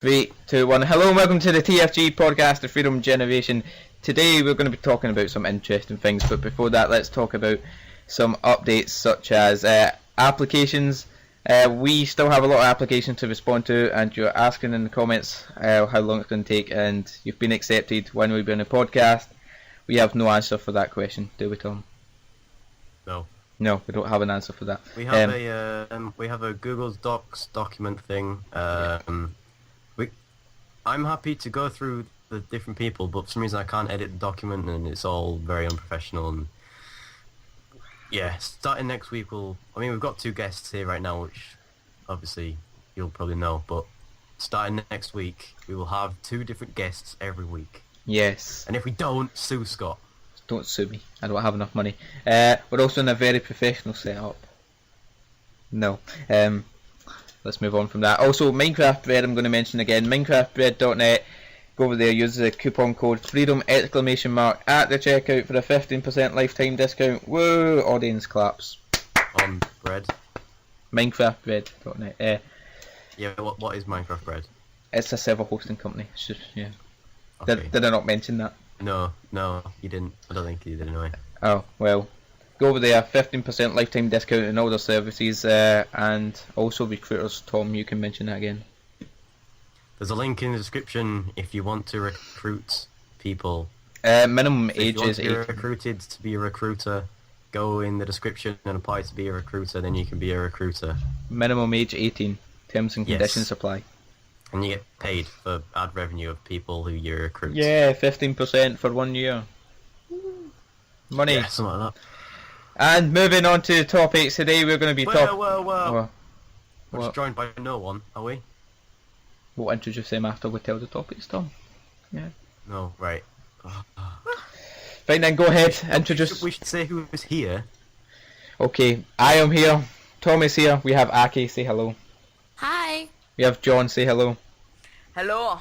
Three, two, one. Hello and welcome to the TFG podcast, the Freedom Generation. Today we're going to be talking about some interesting things, but before that, let's talk about some updates such as applications. We still have a lot of applications to respond to, and you're asking in the comments how long it's going to take, and you've been accepted when we've been a podcast. We have no answer for that question, do we, Tom? No. No, we don't have an answer for that. We have a Google Docs document thing. I'm happy to go through the different people, but for some reason I can't edit the document, and it's all very unprofessional. And yeah, starting next week we've got two guests here right now, which obviously you'll probably know. But starting next week, we will have two different guests every week. Yes. And if we don't, sue Scott. Don't sue me. I don't have enough money. We're also in a very professional setup. No. Let's move on from that. Also, Minecraft Bread, I'm going to mention again. Minecraftbread.net. Go over there, use the coupon code FREEDOM! At the checkout for a 15% lifetime discount. Woo! Audience claps. On bread. Minecraftbread.net. Yeah, what is Minecraft Bread? It's a server hosting company. It's just, yeah. Okay. Did I not mention that? No, you didn't. I don't think you did anyway. Oh, well. Go over there, 15% lifetime discount on all their services, and also recruiters. Tom, you can mention that again. There's a link in the description if you want to recruit people. Minimum age is 18. If you want to be recruited to be a recruiter, go in the description and apply to be a recruiter, then you can be a recruiter. Minimum age 18. Terms and conditions Yes. apply. And you get paid for ad revenue of people who you recruit. Yeah, 15% for 1 year. Money. Yeah, something like that. And moving on to topics today, we're going to be talking. Whoa. What? We're just joined by no one, are we? We'll introduce them after we tell the topics, Tom. Yeah. No, right. Fine then, go ahead, introduce. We should say who is here. Okay, I am here. Tom is here. We have Aki, say hello. Hi. We have John, say hello. Hello.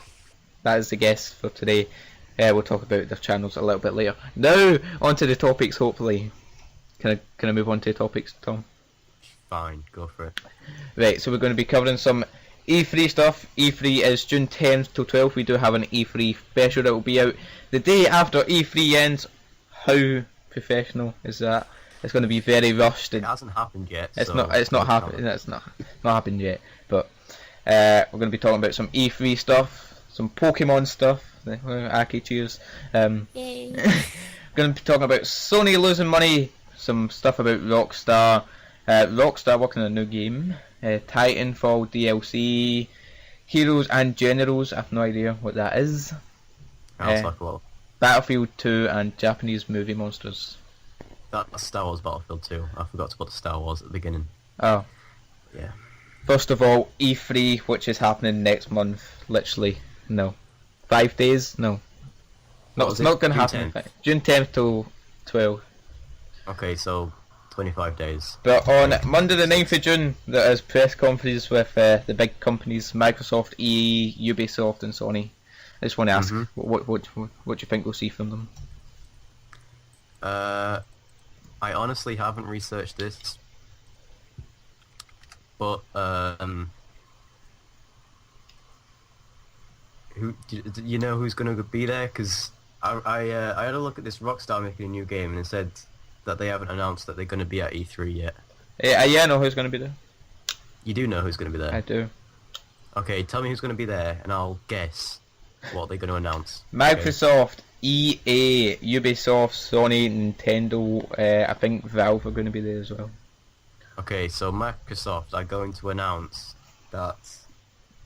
That is the guest for today. We'll talk about their channels a little bit later. Now, on to the topics, hopefully. Can I move on to the topics, Tom? Fine, go for it. Right, so we're going to be covering some E3 stuff. E3 is June 10th to 12th. We do have an E3 special that will be out the day after E3 ends. How professional is that? It's going to be very rushed. It hasn't happened yet. It's so not happened. It's not happened yet. But we're going to be talking about some E3 stuff, some Pokemon stuff. Aki, cheers. Yay. We're going to be talking about Sony losing money. Some stuff about Rockstar. Rockstar working on a new game. Titanfall DLC. Heroes and Generals. I have no idea what that is. Sounds like a lot. Battlefield 2 and Japanese movie monsters. That's Star Wars Battlefield 2. I forgot to put the Star Wars at the beginning. Oh. Yeah. First of all, E3, which is happening next month. Literally, no. 5 days? No. It's not going to happen. 10th? June 10th till 12th. Okay, so 25 days. But on Monday the 9th of June, there is press conferences with the big companies, Microsoft, EA, Ubisoft and Sony. I just want to ask, what do you think we'll see from them? I honestly haven't researched this, but do you know who's going to be there? Because I had a look at this Rockstar making a new game, and it said that they haven't announced that they're going to be at E3 yet. Yeah, I know who's going to be there. You do know who's going to be there? I do. Okay, tell me who's going to be there, and I'll guess what they're going to announce. Microsoft, EA, Ubisoft, Sony, Nintendo, I think Valve are going to be there as well. Okay, so Microsoft are going to announce that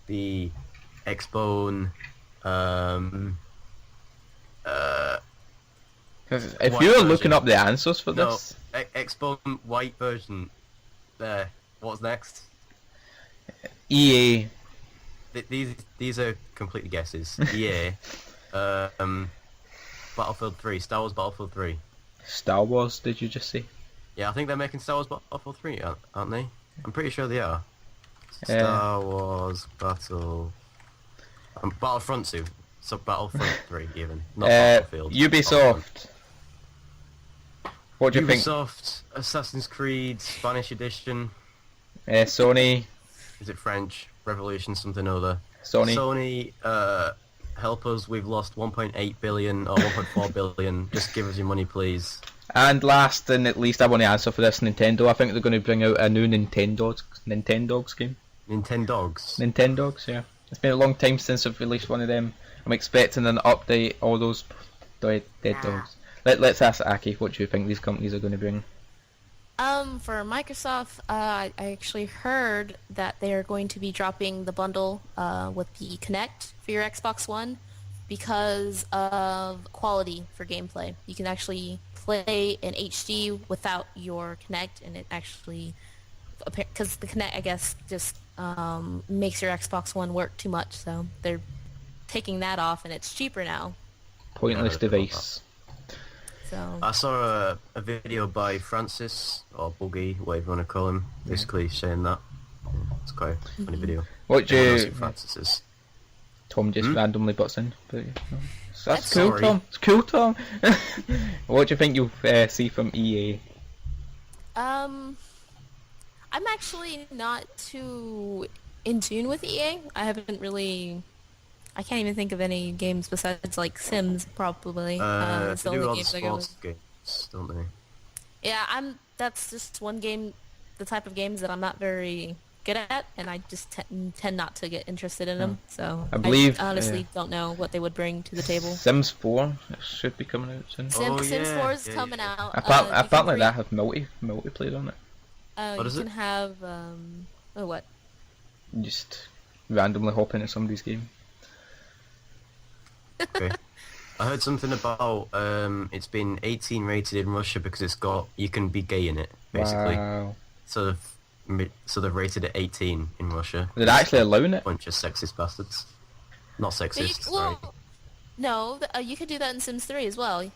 the Xbone, if White you were version. looking up the answers for this, Xbone white version, there. What's next? EA. These are completely guesses. EA, Battlefield 3, Star Wars Battlefield 3. Star Wars, did you just say? Yeah, I think they're making Star Wars Battlefield 3, aren't they? I'm pretty sure they are. Star Wars Battlefront 2. So Battlefront 3 even. Not Battlefield. Ubisoft. What do you think? Ubisoft, Assassin's Creed, Spanish edition. Sony. Is it French? Revolution something or other. Sony, help us. We've lost 1.8 billion or 1.4 billion. Just give us your money, please. And last and at least, I want to answer for this, Nintendo. I think they're going to bring out a new Nintendogs game. Nintendogs. Nintendogs, yeah. It's been a long time since I've released one of them. I'm expecting an update. All those dead dogs. Let's ask Aki. What do you think these companies are going to bring? For Microsoft, I actually heard that they are going to be dropping the bundle with the Kinect for your Xbox One because of quality for gameplay. You can actually play in HD without your Kinect, and it actually, because the Kinect, I guess, just makes your Xbox One work too much, so they're taking that off, and it's cheaper now. Pointless device. So I saw a video by Francis, or Buggy, whatever you want to call him, basically saying that. It's quite a funny video. What do Everyone knows you... who Francis is. Tom just randomly butts in. But, that's That's cool, sorry. Tom. It's cool, Tom. What do you think you'll see from EA? I'm actually not too in tune with EA. I haven't really... I can't even think of any games besides, like, Sims, probably. They It's the do only all the games I go sports with. games, don't they? Yeah, that's just one game, the type of games that I'm not very good at, and I just tend not to get interested in them, so I believe, honestly don't know what they would bring to the table. Sims 4 should be coming out soon. Oh, Sims yeah, 4 is yeah, coming yeah. out. Apparently that have multiplayer on it. What is you it? can have, what? Just randomly hop into somebody's game. Okay. I heard something about it's been 18 rated in Russia because you can be gay in it, basically. Wow. So they've rated it 18 in Russia. They're actually allowing it? Bunch of sexist bastards. Not sexist, sorry. No, you could do that in Sims 3 as well.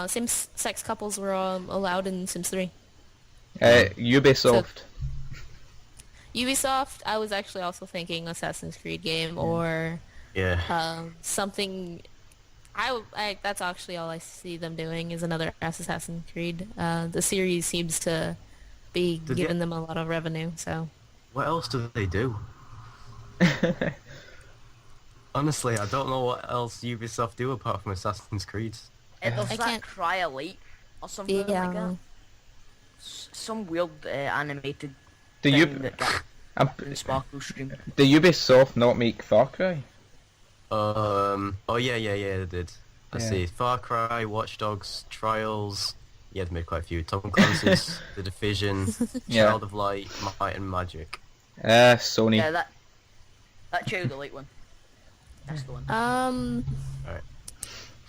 Same-sex couples were allowed in Sims 3. Ubisoft. Ubisoft, I was actually also thinking Assassin's Creed game or Yeah. something. That's actually all I see them doing is another Assassin's Creed. The series seems to be giving them a lot of revenue, so. What else do they do? Honestly, I don't know what else Ubisoft do apart from Assassin's Creed. There's I that can't- Cryolite or something like Yeah. that. Some weird animated Do thing you... that got Um, in Sparkle Stream. do Ubisoft not make Far Cry? Oh yeah, they did. I Yeah. see. Far Cry, Watch Dogs, Trials. Yeah, they made quite a few. Tom Clancy's The Division, Yeah. Child of Light, Might and Magic. Sony. Yeah, that Child of Light one. That's the one. Alright.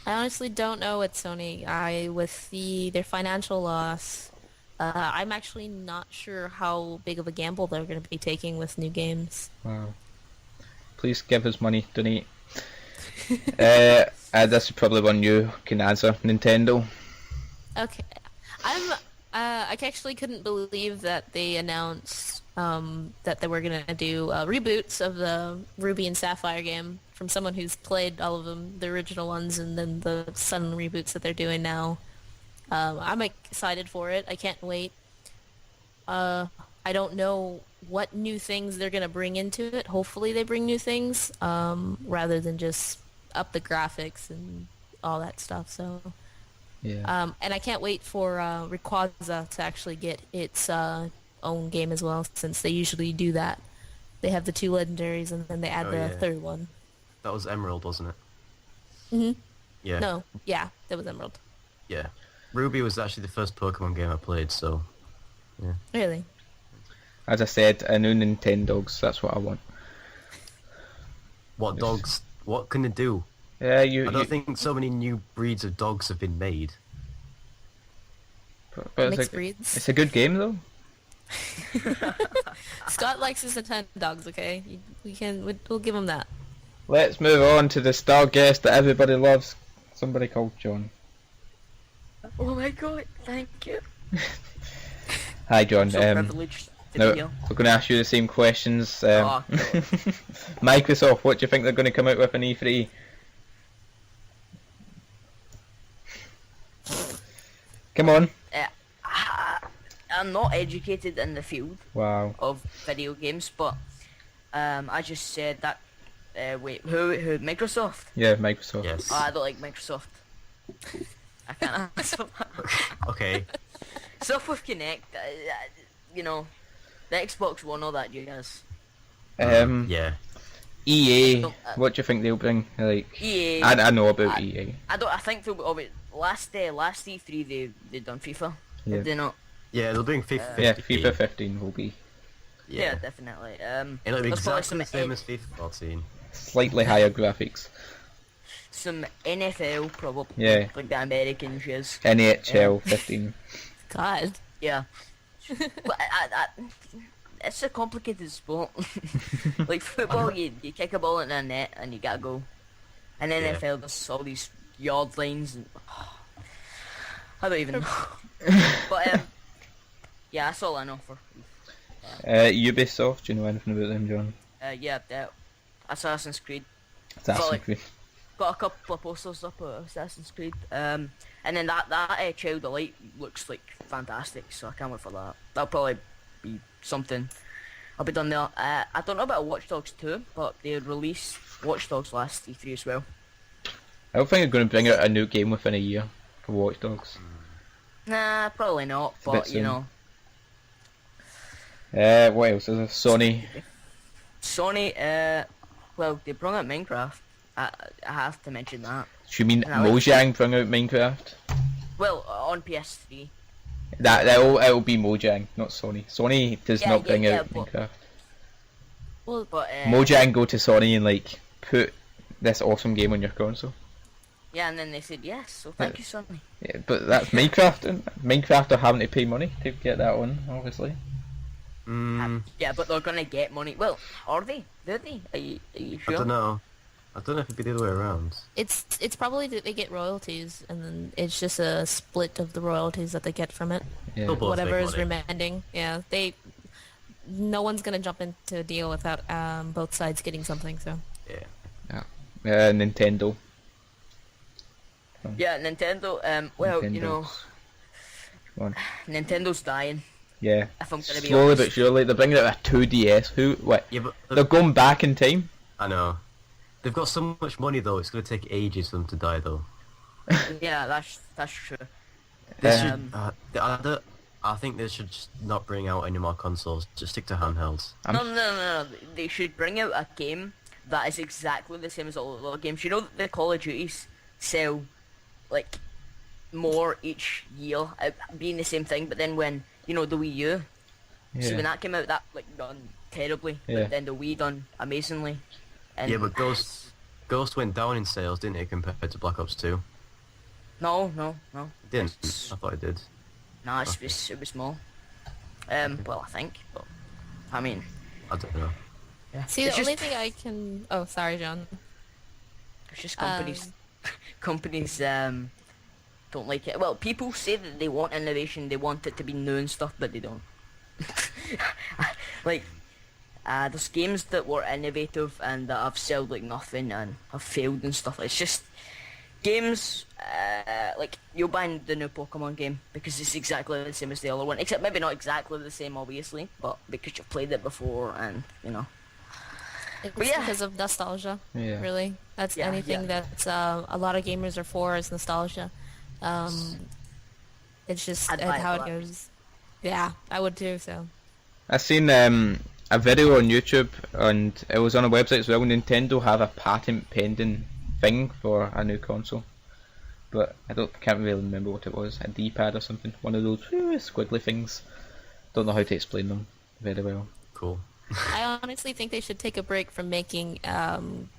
I honestly don't know what Sony. With their financial loss, I'm actually not sure how big of a gamble they're going to be taking with new games. Wow. Please give us money, donate. This is probably one you can answer. Nintendo. Okay, I actually couldn't believe that they announced that they were gonna do reboots of the Ruby and Sapphire game from someone who's played all of them, the original ones, and then the Sun reboots that they're doing now. I'm excited for it. I can't wait. I don't know what new things they're gonna bring into it. Hopefully they bring new things rather than just up the graphics and all that stuff. So. Yeah. And I can't wait for Rayquaza to actually get its own game as well, since they usually do that. They have the 2 legendaries and then they add the yeah. 3rd one. That was Emerald, wasn't it? Mhm. Yeah. No, yeah, that was Emerald. Yeah. Ruby was actually the first Pokemon game I played, so... Yeah. Really? As I said, a new Nintendogs. That's what I want. What dogs... What can they do? Yeah, I don't think so many new breeds of dogs have been made. but Mixed it's breeds. It's a good game though. Scott likes his Nintendo dogs. Okay, we'll give him that. Let's move on to the star guest that everybody loves. Somebody called John. Oh my god, thank you. Hi John. So privileged to Now, be here. we're going to ask you the same questions. Oh, God. Microsoft, what do you think they're going to come out with in E3? Come on. I'm not educated in the field Wow. of video games, but I just said that Wait, who? Microsoft? Yeah, Microsoft. Yes. Oh, I don't like Microsoft. I can't answer that. Okay. Stuff with Kinect, you know, the Xbox One, all that jazz. Yeah. EA, So, what do you think they'll bring? Like, EA. I know about EA. I don't. I think they'll. Oh, wait, last E3 they done FIFA. Yeah. Did they not? Yeah, they'll bring FIFA 15. Yeah, FIFA 15 will be Yeah, definitely. It'll be there's probably exactly the same as FIFA 14. slightly higher graphics. some NFL probably. Yeah. Like the Americans use. NHL 15. God. Yeah. But it's a complicated sport. Like football, you kick a ball into a net and you gotta go. And Yeah. NFL, there's all these yard lines and I don't even know. But yeah, that's all I know for. Ubisoft, do you know anything about them, John? Yeah, Assassin's Creed. Assassin's like- Creed. Got a couple of posters up of Assassin's Creed. And then that Child of Light looks like fantastic, so I can't wait for that. That'll probably be something I'll be done there. I don't know about Watch Dogs 2, but they released Watch Dogs last E3 as well. I don't think they're going to bring out a new game within a year for Watch Dogs. Nah, probably not, a bit but you know. What else is there? Sony. Sony, well, they brought out Minecraft. I have to mention that. Do you mean And I like- Mojang bring out Minecraft? Well, on PS3. It'll be Mojang, not Sony. Sony does Yeah, not bring yeah, out but- Minecraft. Well, But Mojang go to Sony and like put this awesome game on your console. yeah, and then they said yes, so thank you, Sony. Yeah, but that's Minecraft. And Minecraft are having to pay money to get that on, obviously. Yeah, but they're gonna get money. Well, are they? Do they? Are you I sure? don't know. I don't know if it'd be the other way around. it's probably that they get royalties, and then it's just a split of the royalties that they get from it. Yeah. They'll both Whatever make is money. remaining. Yeah, no one's gonna jump into a deal without both sides getting something. So Yeah. Nintendo. Yeah, Nintendo. Well, you know, Come on. Nintendo's dying. Yeah. If I'm gonna be Slowly honest. but surely, they're bringing out a 2DS. What? Yeah, but They're going back in time. I know. They've got so much money though. It's gonna take ages for them to die though. Yeah, that's true. They Um, should. I think they should just not bring out any more consoles. Just stick to handhelds. No. They should bring out a game that is exactly the same as all the other games. You know that the Call of Duties sell like more each year, being the same thing. But then when you know the Wii U, so when Yeah. that came out, that like done terribly. Yeah. But then the Wii done amazingly. And Yeah, but Ghost went down in sales, didn't it, compared to Black Ops 2? No. It didn't. I thought it did. No, it was small. Well, I think, but I mean, I don't know. yeah. see, It's the only just- thing I can. Oh, sorry, John. It's just companies don't like it. Well, people say that they want innovation, they want it to be new and stuff, but they don't. Like, there's games that were innovative and that have sold like nothing and have failed and stuff. It's just games like you'll buy the new Pokemon game because it's exactly the same as the other one, except maybe not exactly the same, obviously, but because you've played it before and you know. It's But yeah. because of nostalgia. Yeah. Really, that's Yeah, anything yeah. that a lot of gamers are for is nostalgia. It's just I'd buy it how for it that. goes. Yeah, I would too. So I seen a video on YouTube, and it was on a website as well. Nintendo have a patent pending thing for a new console, but can't really remember what it was. A D-pad or something. One of those squiggly things. Don't know how to explain them very well. Cool. I honestly think they should take a break from making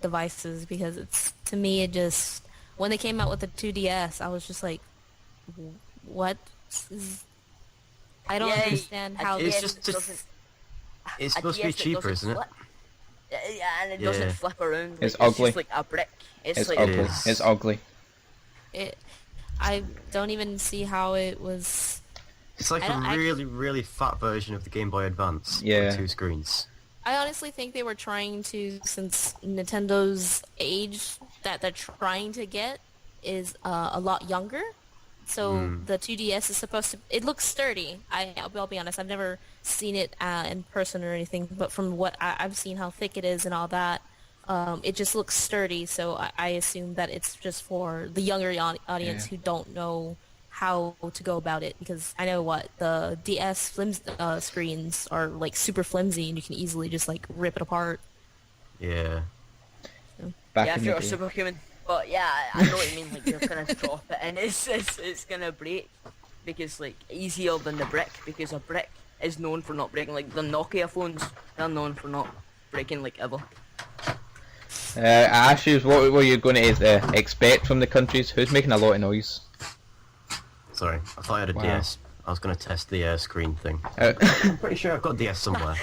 devices because to me it just when they came out with the 2DS I was just like, what? I don't Yeah, understand how It's this just it's supposed to be cheaper, isn't it? Yeah, and it doesn't Yeah. flip around. It's Like, ugly. just like a brick. It's like ugly. is. It's ugly. I don't even see how it was. It's like I don't- a I- really, really fat version of the Game Boy Advance. Yeah. With 2 screens. I honestly think they were trying to, since Nintendo's age that they're trying to get is a lot younger. So the 2DS is supposed to. It looks sturdy. I'll be honest. I've never seen it in person or anything, but from what I've seen, how thick it is and all that. It just looks sturdy, so I assume that it's just for the younger audience Yeah. who don't know how to go about it. Because I know the DS screens are like super flimsy, and you can easily just like rip it apart. Yeah. Back yeah, in if the you're a day. superhuman. But yeah, I know what you mean. Like you're gonna drop it, and it's gonna break because like easier than the brick, because a brick is known for not breaking. Like the Nokia phones, they're known for not breaking like ever. Ashes, what were you going to expect from the countries? Who's making a lot of noise? Sorry, I thought I had a Wow. DS. I was going to test the screen thing. Uh, I'm pretty sure I've got DS somewhere.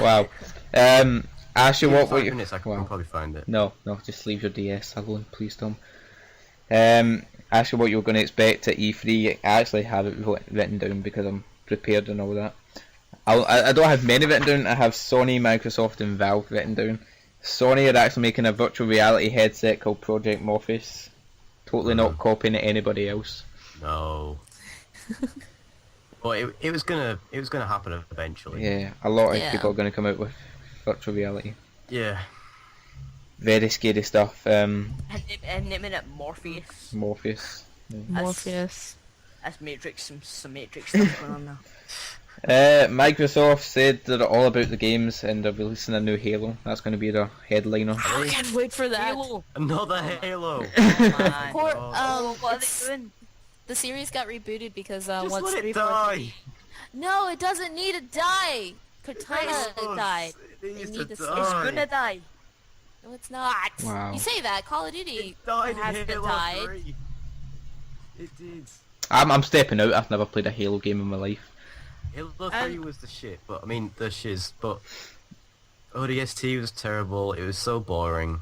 wow. Ashley, Give me what were 5 you... minutes, I can Wow. probably find it. No, just leave your DS alone, please, Tom. Ashley, what you were going to expect at E3, I actually have it written down because I'm prepared and all that. I don't have many written down. I have Sony, Microsoft and Valve written down. Sony are actually making a virtual reality headset called Project Morpheus. Totally not copying anybody else. No. But it was gonna happen eventually. Yeah, a lot of Yeah. people are going to come out with virtual reality. Yeah. Very scary stuff. And naming it Morpheus. Morpheus. Morpheus. That's Matrix, some Matrix stuff going on now. Microsoft said they're all about the games and they're releasing a new Halo. That's going to be their headliner. I can't wait for that. Halo. Another Halo. Oh, man. Poor, Oh, What are it's- they doing? the series got rebooted because Just once let it 3, 4, die. No, it doesn't need to die. Cortana Yes, died. It needs They to need to It's die. gonna die. No, it's not. Wow. You say that. Call of Duty It died in hasn't Halo died. 3. It did. I'm stepping out. I've never played a Halo game in my life. Halo 3 was the shit, but I mean the shiz, but ODST was terrible. It was so boring.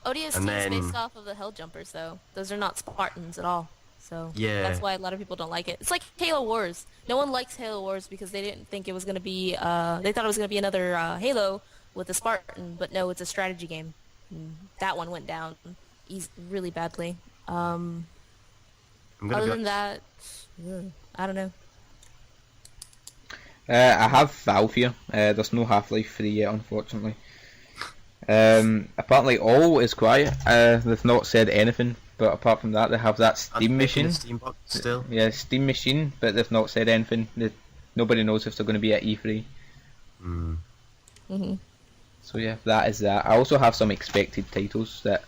ODST And is then- based off of the Helljumpers, though. Those are not Spartans at all. So Yeah. that's why a lot of people don't like it. It's like Halo Wars. No one likes Halo Wars because they didn't think it was going to be, they thought it was going to be another Halo with a Spartan, but no, it's a strategy game. And that one went down really badly. I'm gonna Other be than that, I don't know. I have Valve here. There's no Half-Life 3 yet, unfortunately. Apparently all is quiet. They've not said anything, but apart from that they have that Steam machine. Steam box still. Yeah, Steam machine, but they've not said anything. Nobody knows if they're going to be at E3. Mm. So yeah, that is that. I also have some expected titles that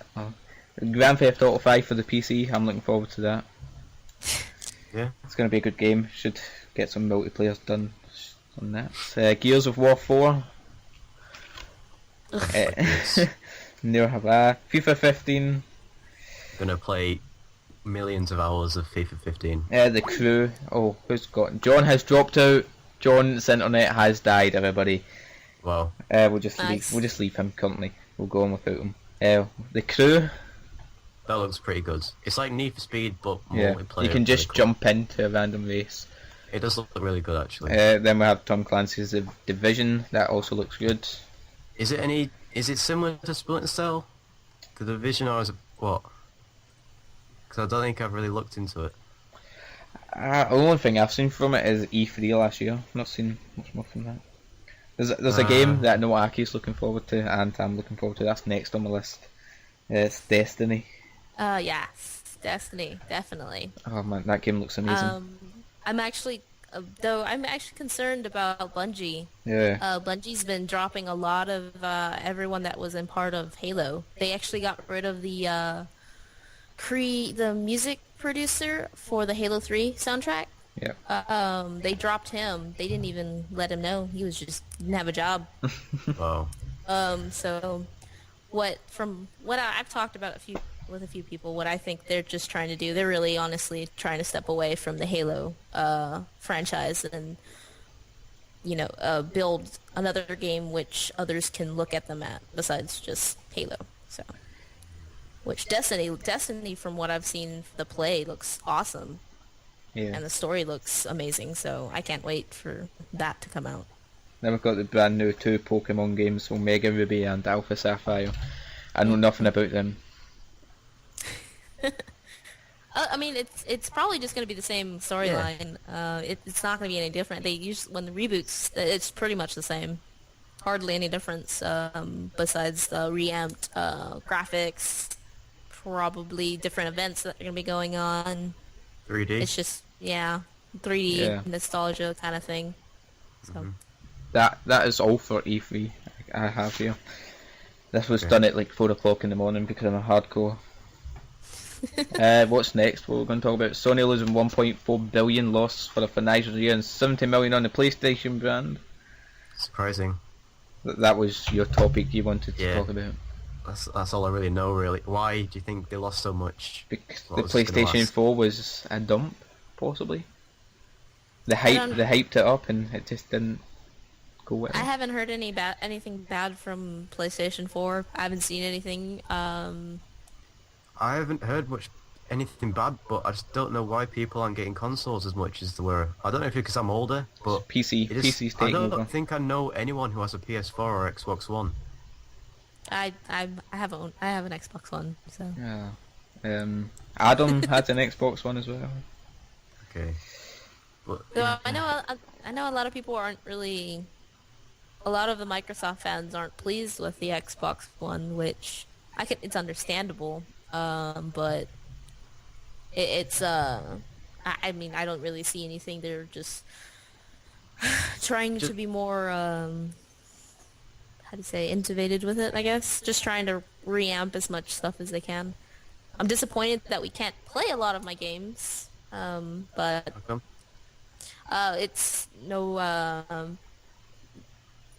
Grand Theft Auto 5 for the PC. I'm looking forward to that. Yeah. It's going to be a good game. Should get some multiplayer done on that. Gears of War 4. Never have I. FIFA 15. Gonna play millions of hours of FIFA 15. The Crew. Oh, who's got? John has dropped out. John's internet has died. Everybody. Wow. We'll just leave. Nice. We'll just leave him currently. We'll go on without him. The Crew. That looks pretty good. It's like Need for Speed, but Yeah, multiplayer. you can just really cool. jump into a random race. It does look really good, actually. Then we have Tom Clancy's The Division. That also looks good. Is it similar to Splinter Cell? The Division, or is it what? Because I don't think I've really looked into it. The only thing I've seen from it is E3 last year. I've not seen much more from that. There's a game that I know Aki's looking forward to, and I'm looking forward to. That's next on the list. It's Destiny. Yes, Destiny, definitely. Oh man, that game looks amazing. I'm actually concerned about Bungie. Yeah. Bungie's been dropping a lot of everyone that was in part of Halo. They actually got rid of the music producer for the Halo 3 soundtrack. Yeah. They dropped him. They didn't even let him know. He didn't have a job. Wow. So from what I've talked about with a few people, what I think they're just trying to do, they're really honestly trying to step away from the Halo franchise and build another game which others can look at them at besides just Halo. So, which Destiny from what I've seen the play looks awesome. Yeah. And the story looks amazing, so I can't wait for that to come out. Then we've got the brand new 2 Pokemon games, Omega Ruby and Alpha Sapphire. I know nothing about them. I mean, it's probably just going to be the same storyline. It's not going to be any different. When the reboots, it's pretty much the same. hardly any difference besides the reamped graphics, probably different events that are going to be going on. 3D. It's just, yeah, 3D Yeah. nostalgia kind of thing. So. That is all for E3 I have here. This was done at like 4 o'clock in the morning because I'm a hardcore. What's next? What we're going to talk about? Sony losing 1.4 billion loss for a financial year and 70 million on the PlayStation brand. Surprising. That was your topic you wanted to Yeah. talk about. That's all I really know, really. Why do you think they lost so much? Because What the was it gonna PlayStation last? 4 was a dump, possibly. They don't- hyped it up and it just didn't go well. I haven't heard anything bad from PlayStation 4. I haven't seen anything. I haven't heard anything bad, but I just don't know why people aren't getting consoles as much as they were. I don't know if it's because I'm older, but PC's I taking don't over. think I know anyone who has a PS4 or Xbox One. I have an Xbox One, so. Yeah. Adam had an Xbox One as well. Okay. But So I know a lot of people aren't really. A lot of the Microsoft fans aren't pleased with the Xbox One, which it's understandable. But it's I mean, I don't really see anything. They're just trying to be more how do you say, innovated with it, I guess. Just trying to reamp as much stuff as they can. I'm disappointed that we can't play a lot of my games, but how come? it's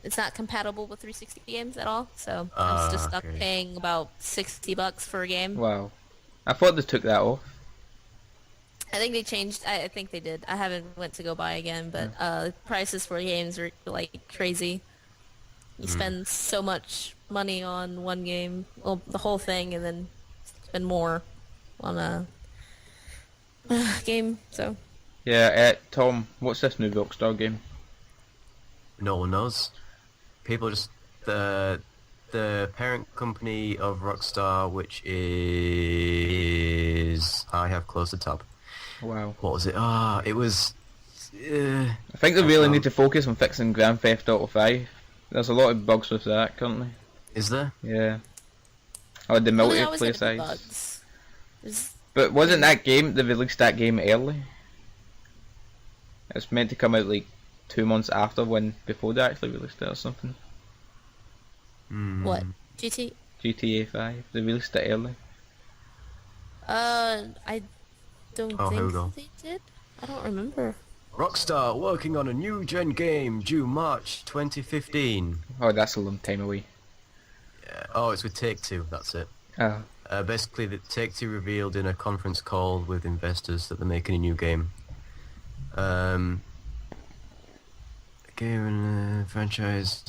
it's not compatible with 360 games at all, so I'm just stuck okay. paying about $60 for a game. Wow. I thought they took that off. I think they changed. I think they did. I haven't went to go buy again, but prices for games are like crazy. You spend so much money on one game, well, the whole thing, and then spend more on a game. So Yeah, Tom, what's this new Rockstar game? No one knows. People just the parent company of Rockstar, which is I have closed the tab. Wow. What was it? It was. I think they really need to focus on fixing Grand Theft Auto 5. There's a lot of bugs with that currently. Is there? Yeah. Or the well, there's always multiplayer gonna be sides. bugs. There's- But wasn't that game, they released that game early? It's meant to come out like 2 months before they actually released it or something. What? GTA 5, they released it early. I don't Oh, here we go. think they did. I don't remember. Rockstar working on a new gen game due March 2015. Oh, that's a long time away. Oh, it's with Take-Two. That's it. Oh. Basically, the Take-Two revealed in a conference call with investors that they're making a new game. Game and franchise.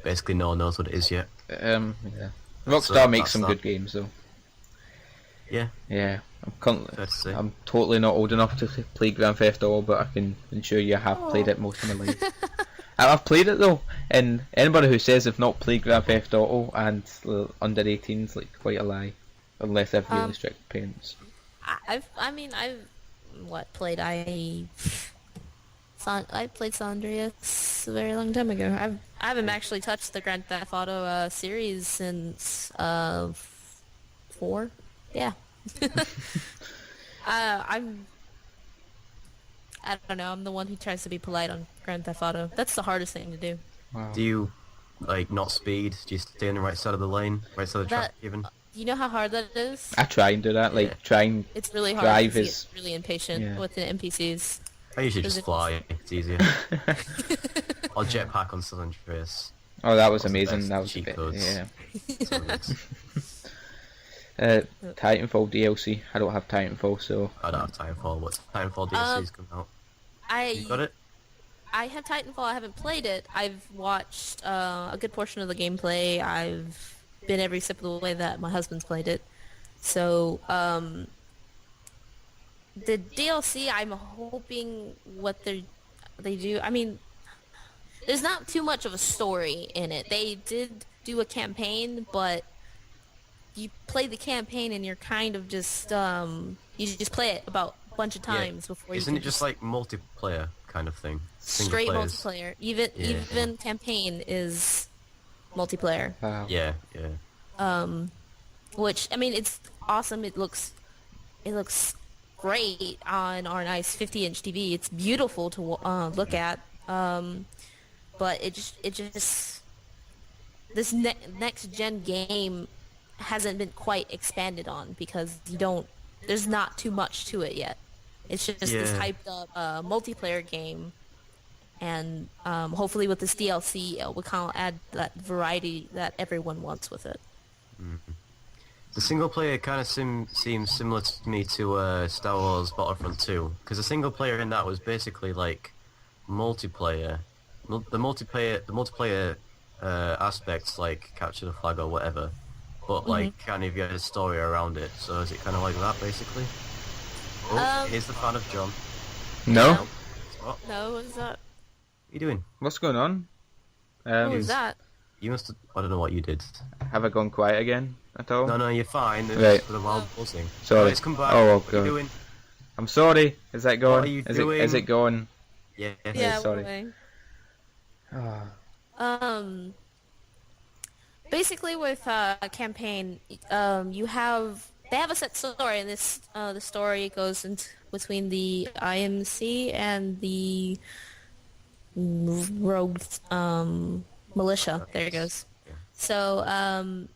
Basically, no one knows what it is yet. Yeah. So Rockstar makes that's some that. good games though. Yeah, Yeah. fair to say. I'm totally not old enough to play Grand Theft Auto, but I can ensure you have played it most of my life. I've played it though, and anybody who says they've not played Grand Theft Auto and under 18's like quite a lie, unless they've really strict parents. I've played? I played San Andreas a very long time ago. I haven't actually touched the Grand Theft Auto series since 4. Yeah. I don't know. I'm the one who tries to be polite on Grand Theft Auto. That's the hardest thing to do. Wow. Do you not speed? Do you stay on the right side of the lane, right side of the track? That- Even You know how hard that is? I try and do that, like Yeah. try and It's really hard. drive because is you get really impatient yeah. with the NPCs. I usually Does just it- fly. It's easier. I'll jetpack on San Andreas. Oh, that was What's the amazing. best That was a cheat bit, codes? yeah. So it's- Titanfall DLC. I don't have Titanfall, so I don't have Titanfall. What's Titanfall DLC's coming out? You got it? I have Titanfall. I haven't played it. I've watched a good portion of the gameplay. I've been every step of the way that my husband's played it. So, the DLC, I'm hoping what they do. I mean, there's not too much of a story in it. They did do a campaign, but you play the campaign and you're kind of just you just play it about a bunch of times before you Isn't can it just like multiplayer kind of thing. Single Straight players. multiplayer. Yeah. Even campaign is multiplayer. Wow. Yeah. Which, I mean, it's awesome. It looks great on our nice 50-inch TV. It's beautiful to look at. But it just this next gen game hasn't been quite expanded on because there's not too much to it yet. It's just this hyped up multiplayer game, and hopefully with this DLC, we'll kind of add that variety that everyone wants with it. The single player kind of seems similar to me to Star Wars Battlefront 2, because the single player in that was basically like multiplayer. The multiplayer aspects like capture the flag or whatever, but like kind of you had a story around it. So is it kind of like that basically? Oh, here's the fan of John. No? What No, what is that? are you doing? What's going on? What was that? You must have, I don't know what you did. Have I gone quiet again at all? No, you're fine. There's Right. for the wild buzzing. Sorry. Let's come back. Oh, What are you God. doing? I'm sorry. Is that going? What are you is doing? Is it going? Yeah. Yeah, sorry. we're Ah. going. Basically with campaign, they have a set story, and this the story goes between the IMC and the rogue militia. There it goes. Yeah. So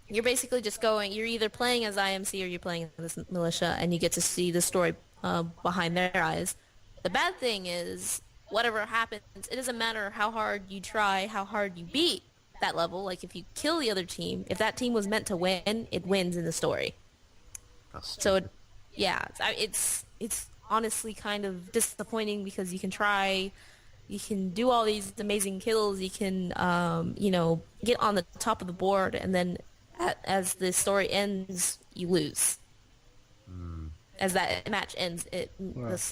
you're basically just you're either playing as IMC or you're playing as militia, and you get to see the story behind their eyes. The bad thing is, whatever happens, it doesn't matter how hard you try, how hard you beat that level. Like, if you kill the other team, if that team was meant to win, it wins in the story. That's So, it's honestly kind of disappointing because you can do all these amazing kills, you can, get on the top of the board, and then as the story ends, you lose. As that match ends,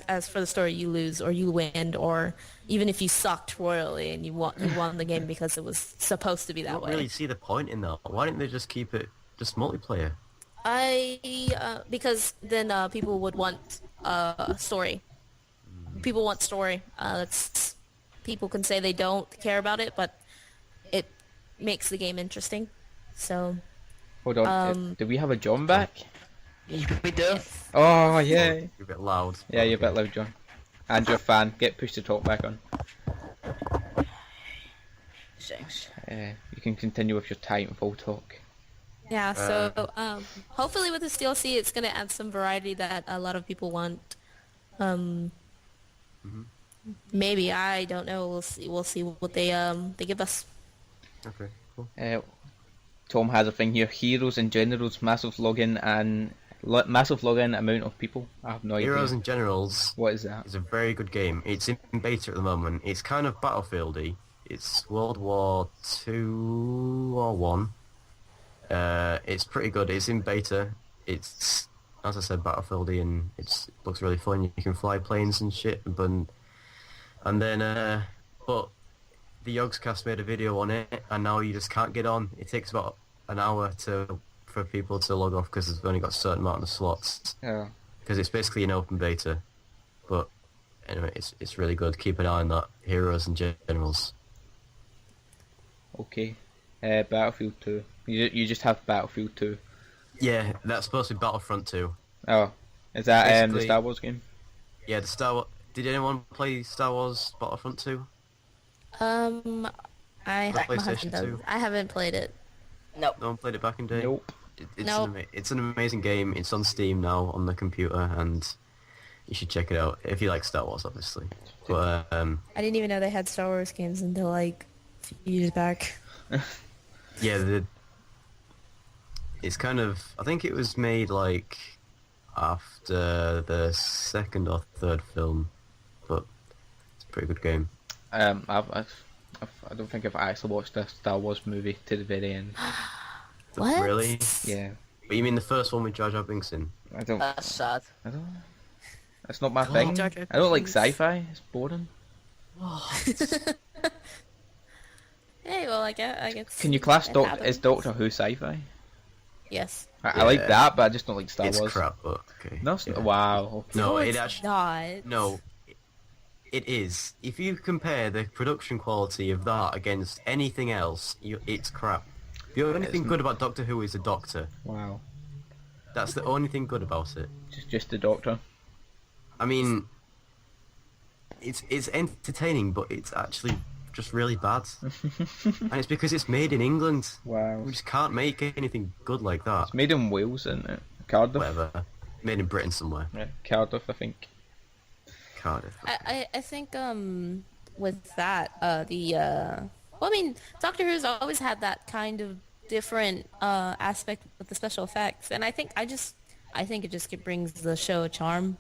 as for the story, you lose or you win, or even if you sucked royally and you won the game because it was supposed to be I that don't way. really see the point in that. Why didn't they just keep it just multiplayer? Because then people would want a story. People want story. People can say they don't care about it, but it makes the game interesting. So. Hold on. Do we have a John back? We do. Oh, yeah. You're a bit loud. Yeah, you're a bit loud, John. And you're a fan. Get push to talk back on. Thanks. You can continue with your Titanfall talk. Yeah, so hopefully with this DLC, it's going to add some variety that a lot of people want. Maybe, I don't know. We'll see what they give us. Okay, cool. Tom has a thing here. Heroes and Generals, massive login amount of people. I have no idea. Heroes and Generals What is that? is a very good game. It's in beta at the moment. It's kind of Battlefield-y. It's World War 2 or 1. It's pretty good. It's in beta. It's, as I said, Battlefield-y, and it looks really fun. You can fly planes and shit. And then, but the Yogscast made a video on it, and now you just can't get on. It takes about an hour for people to log off because they've only got a certain amount of slots. Oh. Because it's basically an open beta. But anyway, it's really good. Keep an eye on that. Heroes and Generals. Okay. Battlefield 2. You just have Battlefield 2. Yeah, that's supposed to be Battlefront 2. Oh. Is that the Basically- Star Wars game? Yeah, the Star Wars... Did anyone play Star Wars Battlefront 2? I PlayStation 2. I haven't played it. Nope. No one played it back in the day? Nope. Nope. It's an amazing game. It's on Steam now on the computer, and you should check it out if you like Star Wars, obviously. But I didn't even know they had Star Wars games until like a few years back. yeah, it's kind of... I think it was made like after the second or third film, but it's a pretty good game. I don't think I've actually watched a Star Wars movie to the very end. What? Really? Yeah. But you mean the first one with Jar Jar Binks in? I don't. That's sad. That's not my God. thing. Jar Jar I don't like Binks. sci-fi. It's boring. Hey, well, I guess. Can you class it Doctor happens. is Doctor Who sci-fi? Yes. I like Yeah. that, but I just don't like Star It's Wars. crap, but okay. No, it's Yeah. wow. Okay. No, it's it actually... not. No, it is. If you compare the production quality of that against anything else, it's crap. The only thing good about Doctor Who is the Doctor. Wow. That's the only thing good about it. Just the Doctor. I mean, it's entertaining, but it's actually just really bad. And it's because it's made in England. Wow. We just can't make anything good like that. It's made in Wales, isn't it? Cardiff. Whatever. Made in Britain somewhere. Yeah, Cardiff, I think. Cardiff. I think with that well, I mean, Doctor Who's always had that kind of different aspect with the special effects, and I think it just brings the show a charm.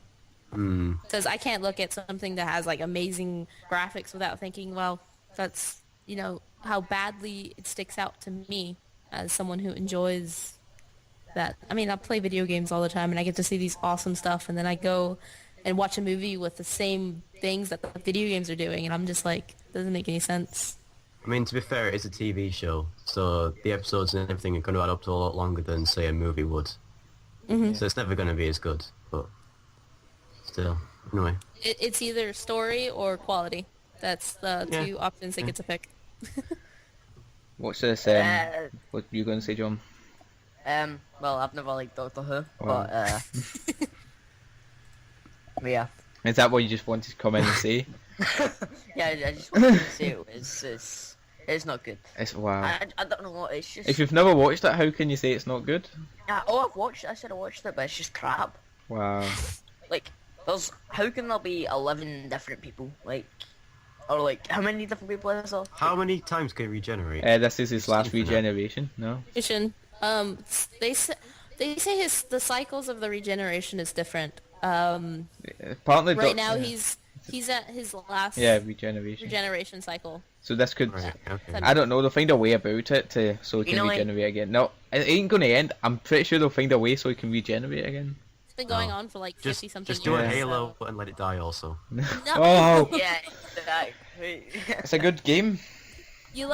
Because I can't look at something that has like amazing graphics without thinking, well, that's how badly it sticks out to me as someone who enjoys that. I mean, I play video games all the time, and I get to see these awesome stuff, and then I go and watch a movie with the same things that the video games are doing, and I'm just like, doesn't make any sense. I mean, to be fair, it's a TV show, so the episodes and everything are going to add up to a lot longer than, say, a movie would. So it's never going to be as good, but still, anyway. It's either story or quality. That's the two options they get to pick. What's this? What you going to say, John? Well, I've never liked Doctor Who, Wow. but yeah. Is that what you just wanted to come in and say? Yeah, I just wanted to say it's not good. It's wow. I don't know what, it's just... If you've never watched it, how can you say it's not good? I've watched it, I said I watched it, but it's just crap. Wow. Like, how can there be 11 different people? Like, or like, how many different people is there? How many times can you regenerate? This is his last Infinite. regeneration. No. They say the cycles of the regeneration is different. Partly. Right now he's at his last regeneration cycle. So this could. Right, okay. I don't know. They'll find a way about it so he can regenerate again. No, it ain't going to end. I'm pretty sure they'll find a way so he can regenerate again. It's been going on for like 50 Just something do a years. Halo and let it die also. No. Oh, Yeah, exactly. it's a good game. You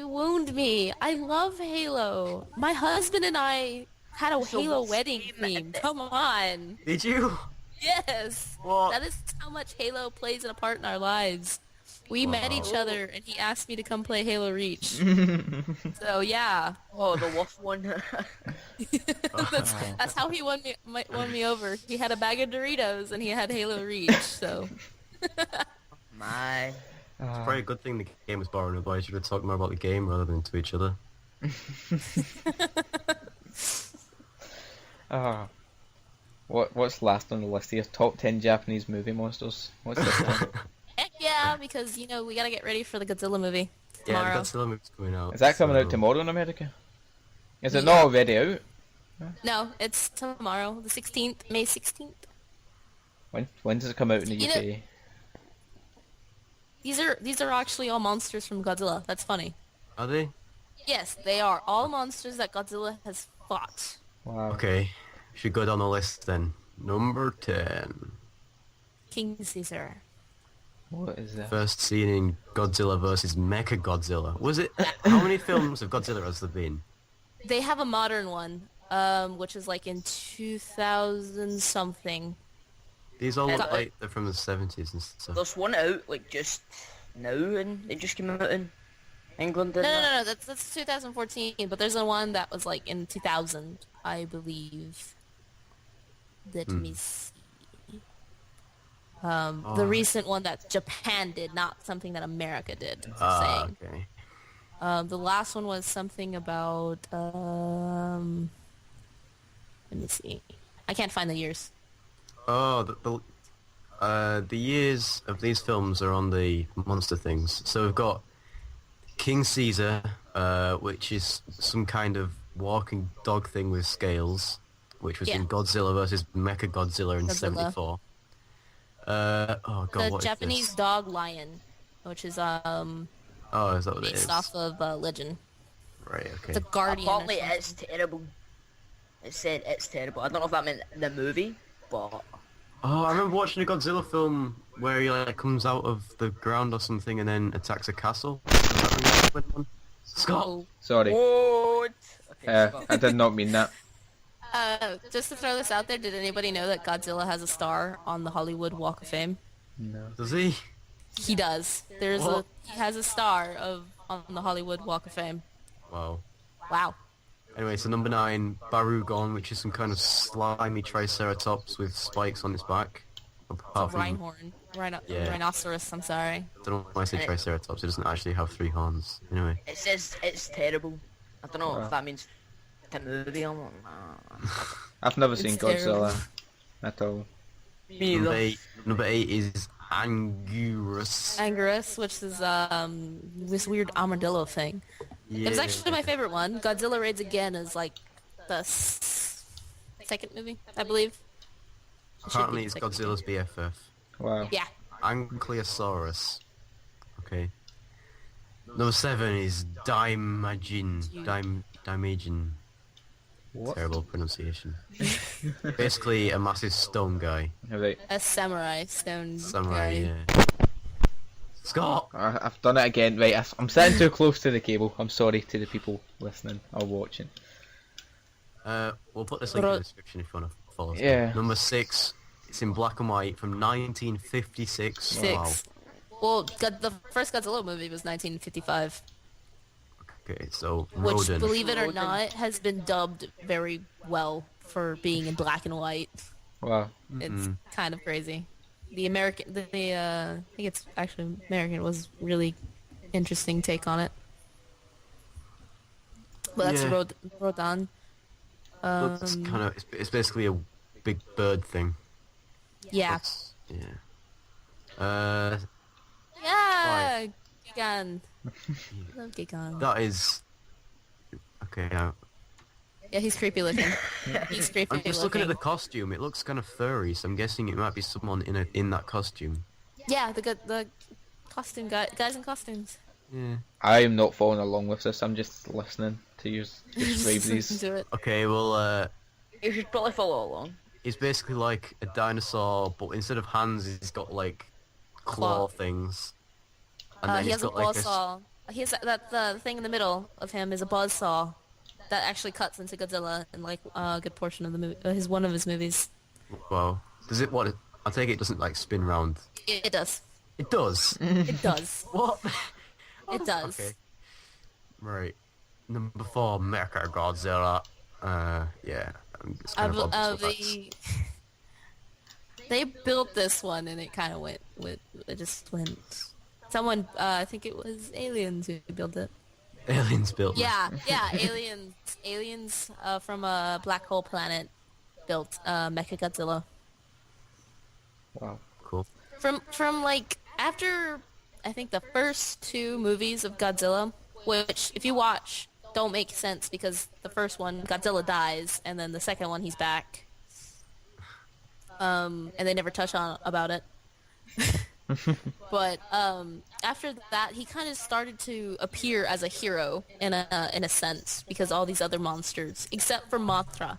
wound me. I love Halo. My husband and I had a Halo wedding theme. Come on. Did you? Yes. What? That is how much Halo plays a part in our lives. We met each other, and he asked me to come play Halo Reach. So yeah, Oh, the wolf one. that's how he won me over. He had a bag of Doritos, and he had Halo Reach. So My. It's probably a good thing the game was boring, otherwise you would talk more about the game rather than to each other. What's last on the list here? Top 10 Japanese movie monsters. What's this one? heck yeah, because we gotta get ready for the Godzilla movie tomorrow. Yeah, the Godzilla movie's coming out. Is that coming out so- tomorrow in America? Is it not already out? No, it's tomorrow, the 16th, May 16th. When does it come out in the You UK? know- These are actually all monsters from Godzilla. That's funny. Are they? Yes, they are all monsters that Godzilla has fought. Wow. Okay, should go down the list then. Number 10. King Caesar. What is that? First seen in Godzilla vs. Mechagodzilla. Was it? How many films of Godzilla has there been? They have a modern one, which is like in 2000 something. These all look like they're from the 70s and stuff. There's one out, like, just now, and it just came out in England. No, that's 2014, but there's a one that was like in 2000, I believe. Let me see. The recent one that Japan did, not something that America did. Saying. Okay. The last one was something about. Let me see. I can't find the years. Oh, the years of these films are on the monster things. So we've got King Caesar, which is some kind of walking dog thing with scales, which was in Godzilla vs. Mechagodzilla in '74. Oh god, The Japanese dog lion, which is Oh, is that what it is? based off of Legend. Right. Okay. The Guardian. Apparently it's terrible. It said it's terrible. I don't know if that meant the movie, but... Oh, I remember watching a Godzilla film where he like comes out of the ground or something and then attacks a castle. Does that ring a bell? Scott. Oh. Sorry. What? Okay, Scott. I did not mean that. Just to throw this out there, did anybody know that Godzilla has a star on the Hollywood Walk of Fame? No. Does he? He does. What? He has a star on the Hollywood Walk of Fame. Wow. Wow. Anyway, so number 9, Barugon, which is some kind of slimy triceratops with spikes on its back. It's a Apart from, rhinehorn. Yeah. Rhinoceros, I'm sorry. I don't know why I say triceratops, it doesn't actually have 3 horns. Anyway. It says it's terrible. I don't know Wow. if that means the movie. I'm like, nah. I've never seen It's terrible. Godzilla at all. Me either. Number 8 is Anguirus. Anguirus, which is this weird armadillo thing. Yeah. It was actually my favorite one. Godzilla Raids Again is like the second movie, I believe. It should Apparently be it's the second Godzilla's BFF. Wow. Yeah. Ankylosaurus. Okay. Number 7 is Daimajin. What? Terrible pronunciation. Basically a massive stone guy. Right. A samurai stone Samurai, guy. yeah. Scott! I've done it again. Right, I'm sitting too close to the cable. I'm sorry to the people listening or watching. We'll put this link in the description if you want to follow us. Yeah. Number 6, it's in black and white from 1956. Six. Well, the first Godzilla movie was 1955, Okay, so which, Rodan. believe it or Rodan. not, has been dubbed very well for being in black and white. Wow. It's kind of crazy. The American, I think it's actually American, was really interesting take on it. But that's Yeah. Rodan. Looks kind of, it's basically a big bird thing. Yeah. That's- yeah. Yeah! Gigan. Love Gigan. That is... Okay, Yeah, he's creepy looking. He's creepy I'm just looking at the costume. It looks kind of furry, so I'm guessing it might be someone in that costume. Yeah, the costume guys in costumes. Yeah. I am not following along with this. I'm just listening to you describe these. Do it. Okay, well, You should probably follow along. it's basically like a dinosaur, but instead of hands, he's got like claw Claw. things. And then He he's has a got like buzz saw. He has that the thing in the middle of him is a buzz saw that actually cuts into Godzilla in like a good portion of the movie. One of his movies. Wow. Does it what? I take it doesn't like spin round. It does. It does. It does. What? It does. Okay. Right. Number 4, Mecha Godzilla. Yeah. It's kind of obvious facts. They built this one and it kind of went. It just went. Someone, I think it was Aliens who built it. Aliens built. Yeah, aliens from a black hole planet built Mechagodzilla. Wow. Cool. From like after I think the first 2 movies of Godzilla, which if you watch don't make sense because the first one Godzilla dies and then the second one he's back, and they never touch on about it. But after that, he kind of started to appear as a hero in a sense because all these other monsters, except for Mothra,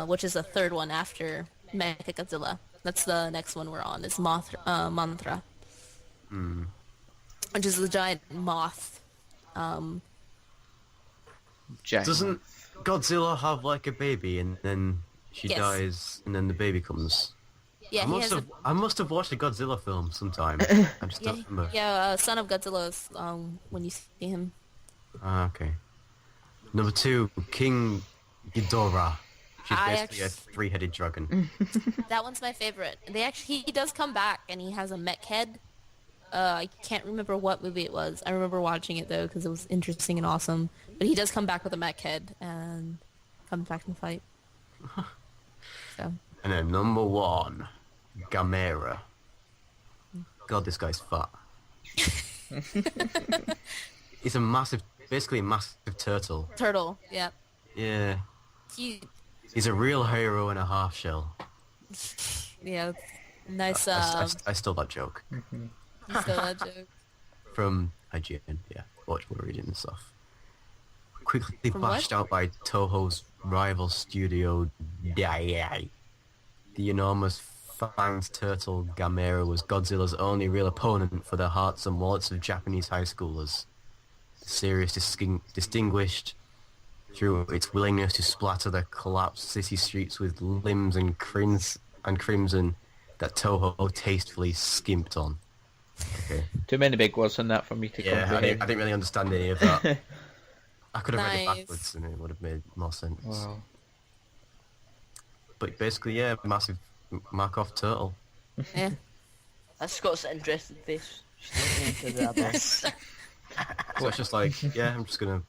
which is the third one after Mechagodzilla. That's the next one we're on. Is Mothra, which is the giant moth. Jack. Doesn't Godzilla have like a baby and then she Yes. dies and then the baby comes? Yeah, he has I must have watched a Godzilla film sometime. I just don't remember. Son of Godzilla is when you see him. Ah, okay. Number 2, King Ghidorah. She's basically a 3-headed dragon. That one's my favorite. He does come back and he has a mech head. I can't remember what movie it was. I remember watching it though because it was interesting and awesome. But he does come back with a mech head and comes back in the fight. So And then number 1, Gamera. God, this guy's fat. He's basically a massive turtle. turtle, yeah. Yeah. He, He's a real hero in a half shell. yeah, nice. I stole that joke. You stole that joke. From IGN, yeah. Watch what we're reading this off. Quickly From bashed what? out by Toho's rival studio, Daiei. The enormous fanged turtle Gamera was Godzilla's only real opponent for the hearts and wallets of Japanese high schoolers. The series distinguished through its willingness to splatter the collapsed city streets with limbs and crimson, that Toho tastefully skimped on. Okay. Too many big words on that for me to Yeah, comprehend. I didn't really understand any of that. I could have read it Nice. backwards and it would have made more sense. Wow. But basically, yeah, massive Markov turtle. Yeah. That's Scott's interested face. She's looking into the abyss. So it's just like, yeah, I'm just gonna.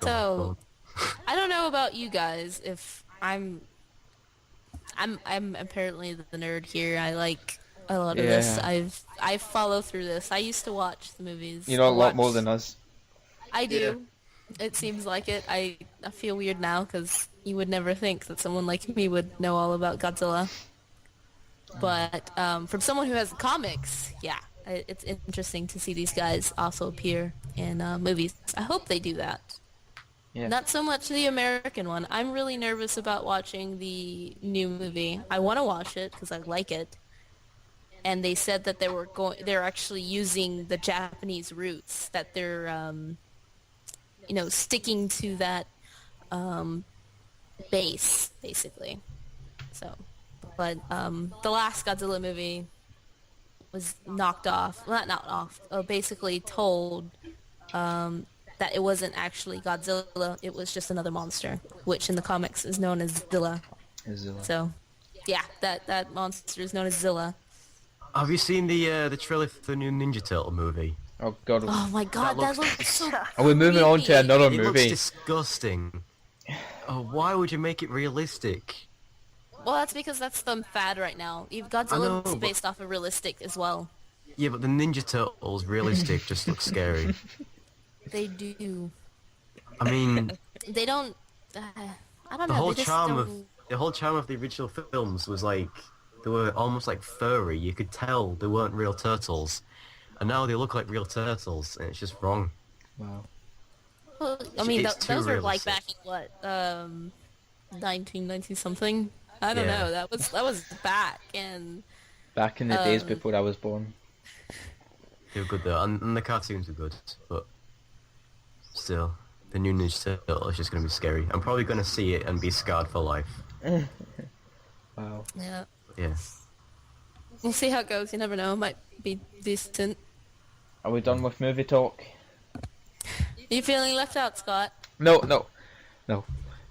So, I don't know about you guys. If I'm apparently the nerd here. I like a lot of this. Yeah. I follow through this. I used to watch the movies. You know a lot watch- more than us. I do. It seems like it. I feel weird now because you would never think that someone like me would know all about Godzilla. But from someone who has the comics, yeah, it's interesting to see these guys also appear in movies. I hope they do that. Yeah. Not so much the American one. I'm really nervous about watching the new movie. I want to watch it because I like it. And they said that they're actually using the Japanese roots, that they're sticking to that base basically. So, but the last Godzilla movie was knocked off. Well, not knocked off. Basically told that it wasn't actually Godzilla. It was just another monster, which in the comics is known as Zilla. Godzilla. So, yeah, that monster is known as Zilla. Have you seen the trailer for the new Ninja Turtle movie? Oh god. Oh my god, that looks- looks so Are we moving on to creepy. another It looks movie? disgusting. Oh, why would you make it realistic? Well, that's because that's the fad right now. I know, Godzilla is but- based off of realistic as well. Yeah, but the Ninja Turtles realistic just looks scary. They do. I mean, They don't. I don't the know. whole they just charm of don't... the original films was like they were almost like furry. You could tell they weren't real turtles, and now they look like real turtles, and it's just wrong. Wow. Well, I mean, It's too those were like realistic. back in what, 1990 something. I don't Yeah. know. That was back, and Back in the days Um, before I was born. They were good though, and the cartoons were good, but still, the new Ninja Turtle is just gonna be scary. I'm probably gonna see it and be scarred for life. Wow. yeah, Yeah. we'll see how it goes. You never know. It might be decent. Are we done with movie talk? You feeling left out, Scott? No.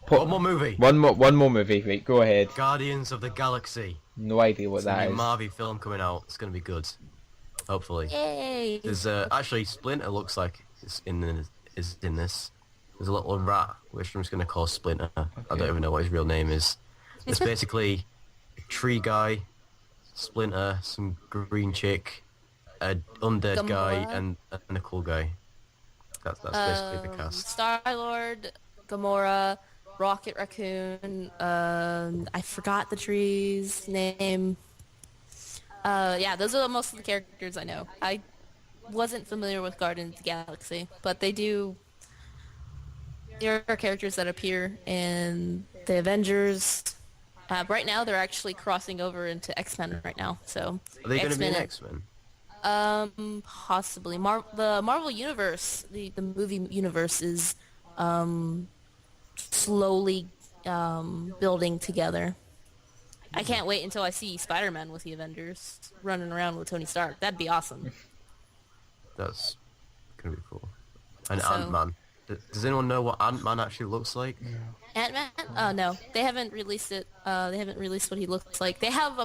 One more movie. One more movie. Right, go ahead. Guardians of the Galaxy. No idea what It's a that new is. Marvel film coming out. It's gonna be good. Hopefully. Yay! There's actually Splinter looks like is in this. There's a little rat which I'm just gonna call Splinter. I don't even know what his real name is. It's basically a tree guy, Splinter, some green chick, a undead guy, Gamora. and a cool guy. That's basically the cast. Star-Lord, Gamora, Rocket Raccoon. I forgot the tree's name. Yeah, those are most of the characters I know. I wasn't familiar with Guardians of the Galaxy, but they do. There are characters that appear in the Avengers. Right now, they're actually crossing over into X-Men right now. So Are they gonna be in X-Men- X-Men? Possibly. The Marvel Universe, the movie universe is slowly building together. I can't wait until I see Spider-Man with the Avengers running around with Tony Stark. That'd be awesome. That's gonna be cool. And So- Ant-Man. Does anyone know what Ant-Man actually looks like? Ant-Man? Oh no, they haven't released it. They haven't released what he looks like. They have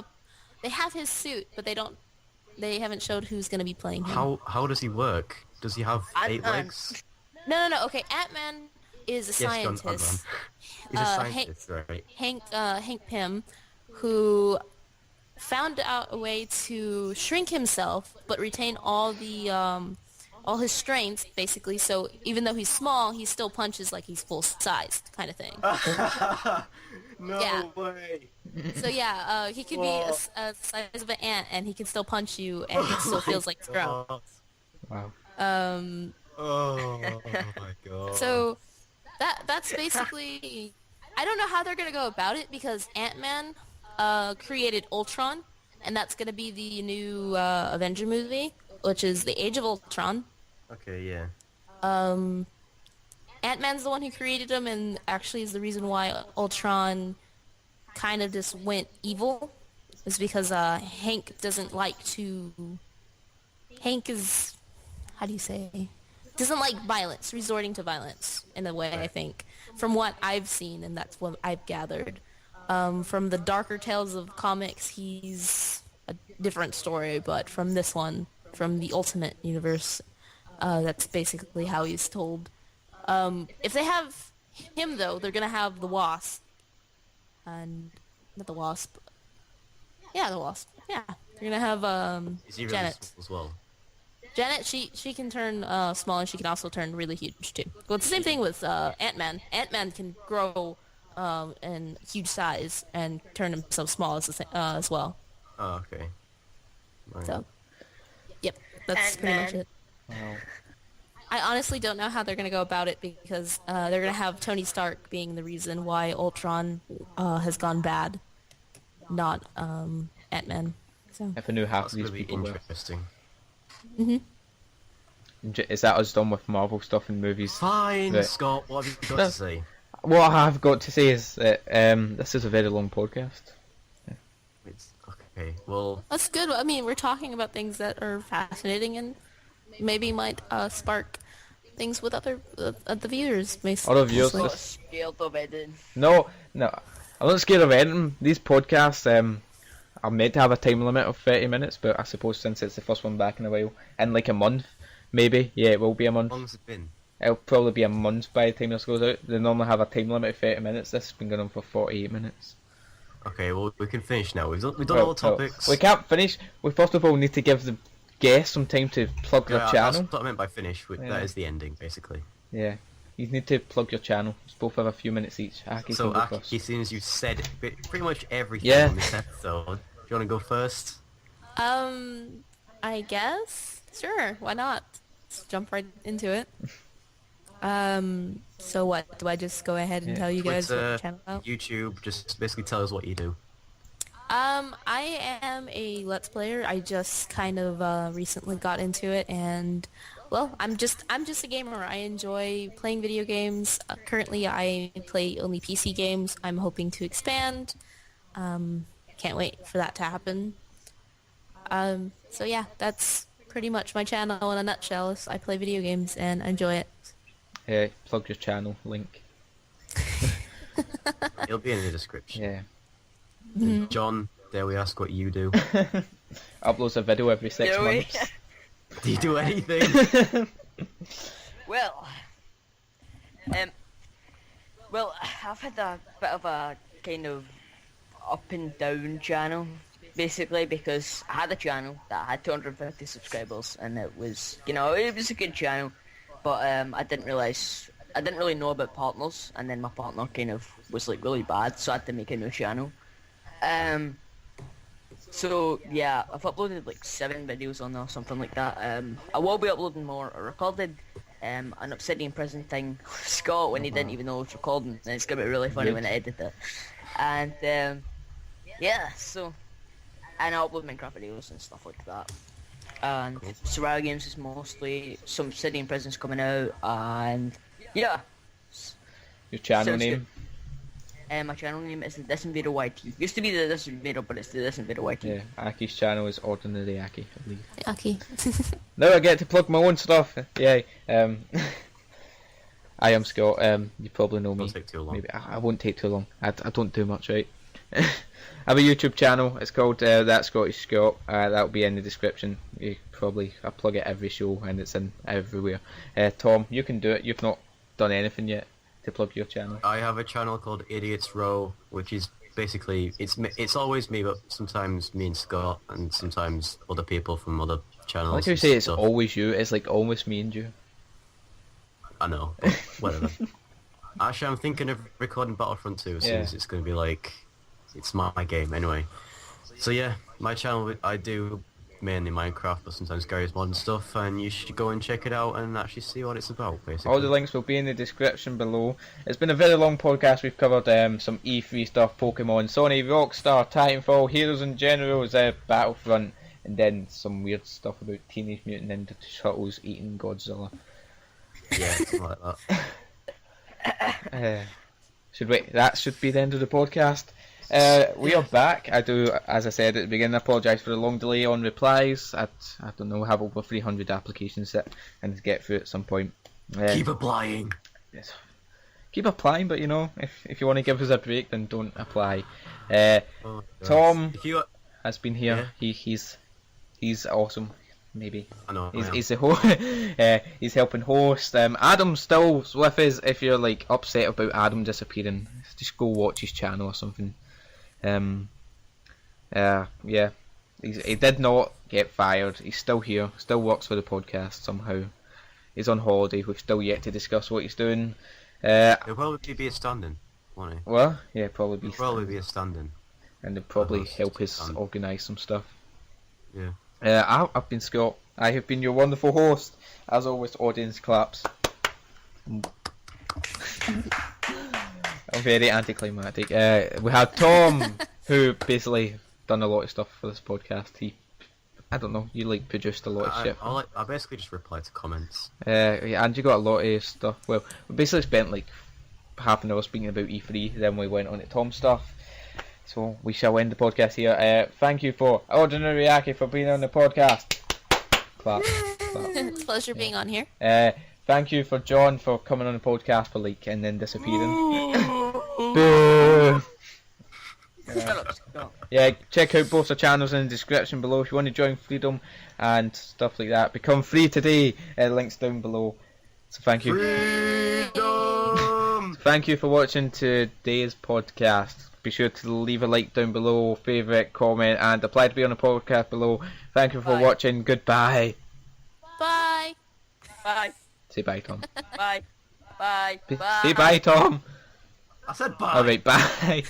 his suit, but they haven't showed who's gonna be playing him. How does he work? Does he have 8 Ant-Man. legs? No. Okay, Ant-Man is a Yes, John scientist. Ant-Man. He's a scientist, right? Hank Pym, who found out a way to shrink himself but retain all his strength, basically. So even though he's small, he still punches like he's full sized, kind of thing. No Yeah. way. So yeah, he could be a size of an ant, and he can still punch you, and it still feels like it's grown. Wow. Oh my god. So that's basically. I don't know how they're gonna go about it because Ant-Man created Ultron, and that's gonna be the new Avenger movie, which is the Age of Ultron. Okay, yeah. Ant-Man's the one who created him, and actually is the reason why Ultron kind of just went evil. is because Hank doesn't like to. Hank is, how do you say? Doesn't like violence, resorting to violence in a way. I think, from what I've seen, and that's what I've gathered. From the darker tales of comics, he's a different story, but from this one, from the Ultimate Universe, that's basically how he's told. If they have him, though, they're gonna have the Wasp. And, not the Wasp. Yeah, the Wasp. Yeah. They're gonna have, Is he really Janet. small as well? Janet, she can turn, small, and she can also turn really huge, too. Well, it's the same thing with, Ant-Man. Ant-Man can grow, in huge size and turn himself small as well. Oh, okay. Right. So, yep, that's pretty much it. Wow. I honestly don't know how they're going to go about it because they're going to have Tony Stark being the reason why Ultron has gone bad, not Ant-Man. So. If I knew half That's of these gonna be people were. interesting. Is that us done with Marvel stuff and movies? Fine, Right. Scott. What have you got to say? What I have got to say is that this is a very long podcast. It's okay. Well, That's good. I mean, we're talking about things that are fascinating and maybe might spark things with other the viewers. Other viewers. I'm not scared of editing. No, I'm not scared of anything. These podcasts are meant to have a time limit of 30 minutes, but I suppose since it's the first one back in a while, in like a month, maybe, yeah, it will be a month. how long's it been? It'll probably be a month by the time this goes out. They normally have a time limit of 30 minutes. This has been going on for 48 minutes. Okay, well, we can finish now. We've done Well, all the topics. We can't finish. We first of all need to give the guests some time to plug their Yeah, channel. that's what I meant by finish. Yeah. That is the ending, basically. Yeah. You need to plug your channel. Just both have a few minutes each. Aki So, can go first. Aki, seeing as you've said pretty much everything Yeah. on this episode, do you want to go first? I guess. Sure, why not? Let's jump right into it. So what? Do I just go ahead and Yeah. tell you guys what Twitter, the channel about? YouTube, just basically tell us what you do. I am a Let's Player. I just kind of recently got into it, and well, I'm just a gamer. I enjoy playing video games. Currently, I play only PC games. I'm hoping to expand. Can't wait for that to happen. So yeah, that's pretty much my channel in a nutshell. I play video games and I enjoy it. Yeah, plug your channel link. It'll be in the description. Yeah. And John, dare we ask what you do? Uploads a video every 6 Do we? months. Do you do anything? Well, I've had a bit of a kind of up and down channel, basically, because I had a channel that had 250 subscribers, and it was, it was a good channel, but I didn't really know about partners, and then my partner kind of was like really bad, so I had to make a new channel. So yeah, I've uploaded like 7 videos on there, something like that. I will be uploading more. I recorded an Obsidian Prison thing with Scott when he didn't even know I was recording, and it's gonna be really funny when I edit it. And yeah, so, and I upload Minecraft videos and stuff like that. And Survival Games is mostly some Obsidian Prisons coming out, and yeah. Your channel Sounds name. My channel name is the Distant Vader YT. Used to be the Distant Vader, but it's the Distant Vader YT. Yeah, Aki's channel is Ordinary Aki, I believe. Okay. Now I get to plug my own stuff. Yay. I am Scott. You probably know me. Don't take too long. Maybe I won't take too long. I don't do much, right? I have a YouTube channel. It's called That Scottish Scott. That'll be in the description. I plug it every show, and it's in everywhere. Tom, you can do it. You've not done anything yet to plug your channel. I have a channel called Idiots Row, which is basically it's always me, but sometimes me and Scott, and sometimes other people from other channels. I like how you and say it's stuff. always you. It's like almost me and you. I know, but whatever. Actually, I'm thinking of recording Battlefront 2 as soon Yeah. as it's going to be like, it's my game anyway. So yeah, my channel, I do mainly Minecraft, but sometimes Gary's Mod and stuff, and you should go and check it out and actually see what it's about, basically. All the links will be in the description below. It's been a very long podcast. We've covered some E3 stuff, Pokemon, Sony, Rockstar, Titanfall, Heroes and Generals, Battlefront, and then some weird stuff about Teenage Mutant Ninja Turtles eating Godzilla. Yeah, something like that. That should be the end of the podcast. We are back. I do, as I said at the beginning, I apologise for the long delay on replies. I don't know, have over 300 applications that I need to get through at some point. Keep applying. Yes. Keep applying, but you know, if you want to give us a break, then don't apply. Oh, Tom if you, has been here. Yeah. He's awesome. Maybe I know. he's the he's helping host. Adam's still with us. If you're like upset about Adam disappearing, just go watch his channel or something. Yeah, he did not get fired. He's still here. Still works for the podcast somehow. He's on holiday. We've still yet to discuss what he's doing. He'll probably be a stand-in, won't he? Well, yeah, probably He'll probably be a stand-in. and they'll probably host help us stand. organise some stuff. Yeah. I've been Scott. I have been your wonderful host. As always, audience claps. I'm very anticlimactic. We had Tom, who basically done a lot of stuff for this podcast. I don't know, you like produced a lot of shit. I basically just reply to comments. Yeah, and you got a lot of stuff. Well, we basically spent like half an hour speaking about E3, then we went on to Tom stuff. So we shall end the podcast here. Thank you for Ordinary Aki for being on the podcast. Clap. Clap. Pleasure being on here. Thank you for John for coming on the podcast for like and then disappearing. Boo. Yeah, check out both our channels in the description below if you want to join Freedom and stuff like that. Become free today. Links down below. So thank you. Freedom! Thank you for watching today's podcast. Be sure to leave a like down below, favourite, comment, and apply to be on the podcast below. Thank you for Bye. watching. Goodbye. Bye. Bye. Say bye, Tom. Bye. Bye. Bye. Say bye, Tom. I said bye. Alright, bye.